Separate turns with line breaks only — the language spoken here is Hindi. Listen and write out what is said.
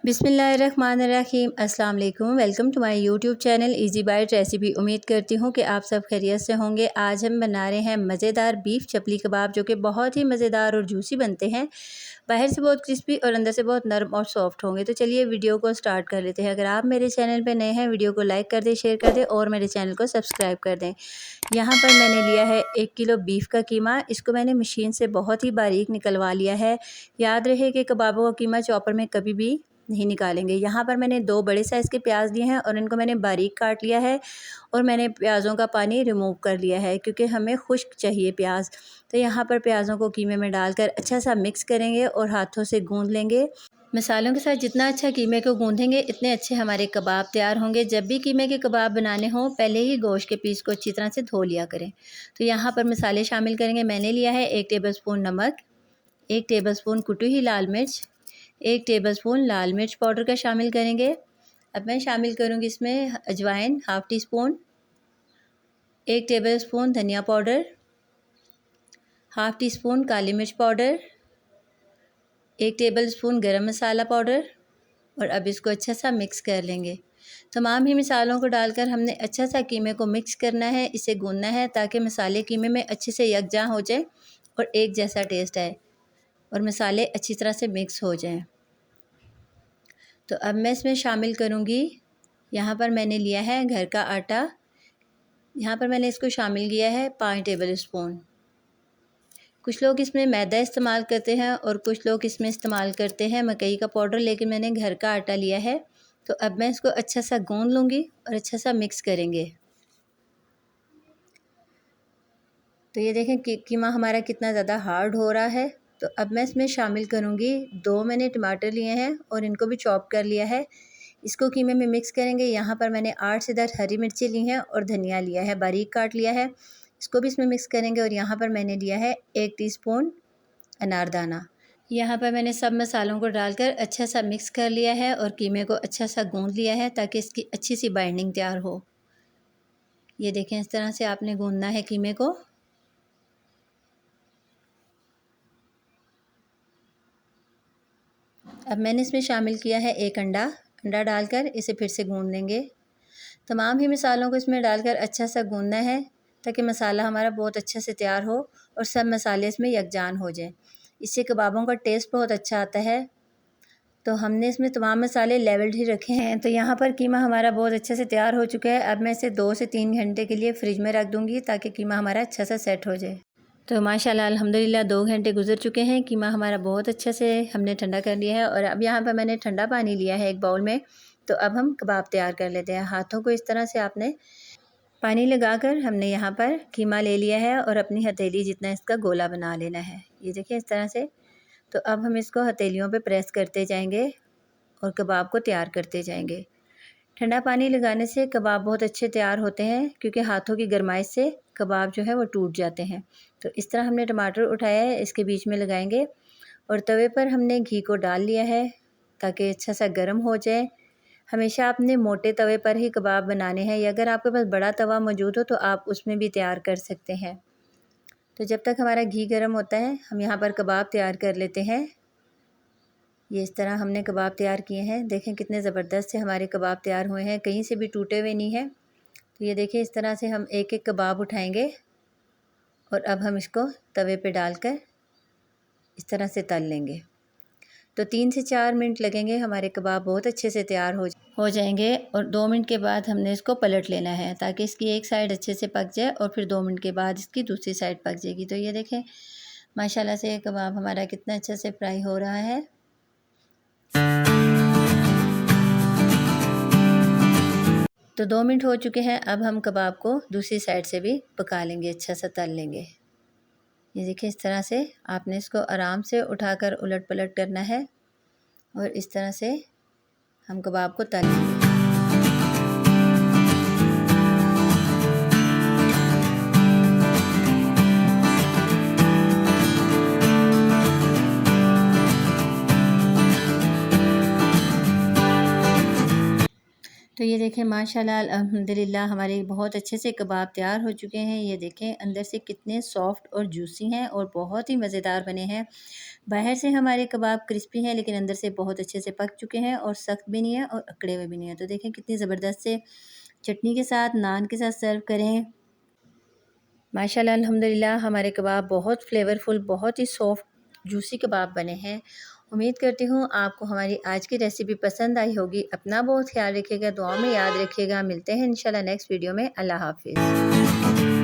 बिस्मिल्लाहिर्रहमानिर्रहीम। अस्सलाम वालेकुम। Welcome to my YouTube channel easy bite recipe. उम्मीद करती हूँ कि आप सब खैरियत से होंगे। आज हम बना रहे हैं मज़ेदार बीफ चपली कबाब, जो कि बहुत ही मज़ेदार और जूसी बनते हैं। बाहर से बहुत क्रिस्पी और अंदर से बहुत नरम और सॉफ्ट होंगे। तो चलिए वीडियो को स्टार्ट कर लेते हैं। अगर आप मेरे चैनल पर नए हैं, वीडियो को लाइक कर दें, शेयर कर दें और मेरे चैनल को सब्सक्राइब कर दें। यहाँ पर मैंने लिया है 1 किलो बीफ का कीमा। इसको मैंने मशीन से बहुत ही बारीक निकलवा लिया है। याद रहे कि कबाबों का कीमा चॉपर में कभी भी नहीं निकालेंगे। यहाँ पर मैंने 2 बड़े साइज़ के प्याज लिए हैं और इनको मैंने बारीक काट लिया है और मैंने प्याज़ों का पानी रिमूव कर लिया है, क्योंकि हमें खुश्क चाहिए प्याज। तो यहाँ पर प्याज़ों को कीमे में डालकर अच्छा सा मिक्स करेंगे और हाथों से गूंद लेंगे। मसालों के साथ जितना अच्छा कीमे को गूंदेंगे, इतने अच्छे हमारे कबाब तैयार होंगे। जब भी कीमे के कबाब बनाने हों, पहले ही गोश्त के पीस को अच्छी तरह से धो लिया करें। तो यहाँ पर मसाले शामिल करेंगे। मैंने लिया है 1 टेबलस्पून नमक, 1 टेबलस्पून कुटी हुई लाल मिर्च, 1 टेबलस्पून लाल मिर्च पाउडर का शामिल करेंगे। अब मैं शामिल करूँगी इसमें अजवाइन हाफ़ टी स्पून, 1 टेबलस्पून धनिया पाउडर, हाफ़ टी स्पून काली मिर्च पाउडर, 1 टेबलस्पून गरम मसाला पाउडर। और अब इसको अच्छा सा मिक्स कर लेंगे। तमाम ही मसालों को डालकर हमने अच्छा सा कीमे को मिक्स करना है, इसे गूंदना है ताकि मसाले कीमे में अच्छे से यकजां हो जाए और एक जैसा टेस्ट आए और मसाले अच्छी तरह से मिक्स हो जाएं। तो अब मैं इसमें शामिल करूँगी, यहाँ पर मैंने लिया है घर का आटा। यहाँ पर मैंने इसको शामिल किया है 5 टेबल स्पून। कुछ लोग इसमें मैदा इस्तेमाल करते हैं और कुछ लोग इसमें इस्तेमाल करते हैं मकई का पाउडर, लेकिन मैंने घर का आटा लिया है। तो अब मैं इसको अच्छा सा गूंद लूँगी और अच्छा सा मिक्स करेंगे। तो ये देखें कि कीमा हमारा कितना ज़्यादा हार्ड हो रहा है। तो अब मैं इसमें शामिल करूँगी 2 मैंने टमाटर लिए हैं और इनको भी चॉप कर लिया है। इसको कीमे में मिक्स करेंगे। यहाँ पर मैंने 8 से 10 हरी मिर्ची ली हैं और धनिया लिया है, बारीक काट लिया है। इसको भी इसमें मिक्स करेंगे। और यहाँ पर मैंने लिया है 1 टीस्पून अनारदाना। यहाँ पर मैंने सब मसालों को डालकर अच्छा सा मिक्स कर लिया है और कीमे को अच्छा सा गूंद लिया है ताकि इसकी अच्छी सी बाइंडिंग तैयार हो। ये देखें, इस तरह से आपने गूंदना है कीमे को। अब मैंने इसमें शामिल किया है 1 अंडा डालकर इसे फिर से गूंद लेंगे। तमाम ही मसालों को इसमें डालकर अच्छा सा गूंदना है ताकि मसाला हमारा बहुत अच्छे से तैयार हो और सब मसाले इसमें यकजान हो जाएं। इससे कबाबों का टेस्ट बहुत अच्छा आता है। तो हमने इसमें तमाम मसाले लेवल्ड ही रखे हैं। तो यहाँ पर कीमा हमारा बहुत अच्छे से तैयार हो चुका है। अब मैं इसे 2 से 3 घंटे के लिए फ्रिज में रख दूँगी ताकि कीमा हमारा अच्छा सा सेट हो जाए। तो माशाल्लाह अल्हम्दुलिल्लाह 2 घंटे गुजर चुके हैं। कीमा हमारा बहुत अच्छे से हमने ठंडा कर लिया है और अब यहाँ पर मैंने ठंडा पानी लिया है एक बाउल में। तो अब हम कबाब तैयार कर लेते हैं। हाथों को इस तरह से आपने पानी लगाकर हमने यहाँ पर कीमा ले लिया है और अपनी हथेली जितना इसका गोला बना लेना है। ये देखिए इस तरह से। तो अब हम इसको हथेलियों पे प्रेस करते जाएंगे और कबाब को तैयार करते जाएंगे। ठंडा पानी लगाने से कबाब बहुत अच्छे तैयार होते हैं, क्योंकि हाथों की गर्माइश से कबाब जो है वो टूट जाते हैं। तो इस तरह हमने टमाटर उठाया है, इसके बीच में लगाएंगे और तवे पर हमने घी को डाल लिया है ताकि अच्छा सा गर्म हो जाए। हमेशा आपने मोटे तवे पर ही कबाब बनाने हैं, या अगर आपके पास बड़ा तवा मौजूद हो तो आप उसमें भी तैयार कर सकते हैं। तो जब तक हमारा घी गर्म होता है, हम यहाँ पर कबाब तैयार कर लेते हैं। ये इस तरह हमने कबाब तैयार किए हैं। देखें कितने ज़बरदस्त से हमारे कबाब तैयार हुए हैं, कहीं से भी टूटे हुए नहीं हैं। तो ये देखिए इस तरह से हम एक एक कबाब उठाएंगे और अब हम इसको तवे पे डालकर इस तरह से तल लेंगे। तो 3 से 4 मिनट लगेंगे, हमारे कबाब बहुत अच्छे से तैयार हो जाएंगे। और 2 मिनट के बाद हमने इसको पलट लेना है ताकि इसकी एक साइड अच्छे से पक जाए और फिर 2 मिनट के बाद इसकी दूसरी साइड पक जाएगी। तो ये देखें माशाल्लाह से कबाब हमारा कितना अच्छे से फ्राई हो रहा है। तो 2 मिनट हो चुके हैं। अब हम कबाब को दूसरी साइड से भी पका लेंगे, अच्छा सा तल लेंगे। ये देखिए इस तरह से आपने इसको आराम से उठाकर उलट पलट करना है और इस तरह से हम कबाब को तल लेंगे। तो ये देखें माशाल्लाह अल्हम्दुलिल्लाह हमारे बहुत अच्छे से कबाब तैयार हो चुके हैं। ये देखें अंदर से कितने सॉफ्ट और जूसी हैं और बहुत ही मज़ेदार बने हैं। बाहर से हमारे कबाब क्रिस्पी हैं लेकिन अंदर से बहुत अच्छे से पक चुके हैं और सख्त भी नहीं है और अकड़े हुए भी नहीं है। तो देखें कितनी ज़बरदस्त से चटनी के साथ, नान के साथ सर्व करें। माशाल्लाह अल्हम्दुलिल्लाह हमारे कबाब बहुत फ्लेवरफुल, बहुत ही सॉफ्ट जूसी कबाब बने हैं। उम्मीद करती हूँ आपको हमारी आज की रेसिपी पसंद आई होगी। अपना बहुत ख्याल रखिएगा, दुआ में याद रखिएगा। मिलते हैं इंशाल्लाह नेक्स्ट वीडियो में। अल्लाह हाफ़िज़।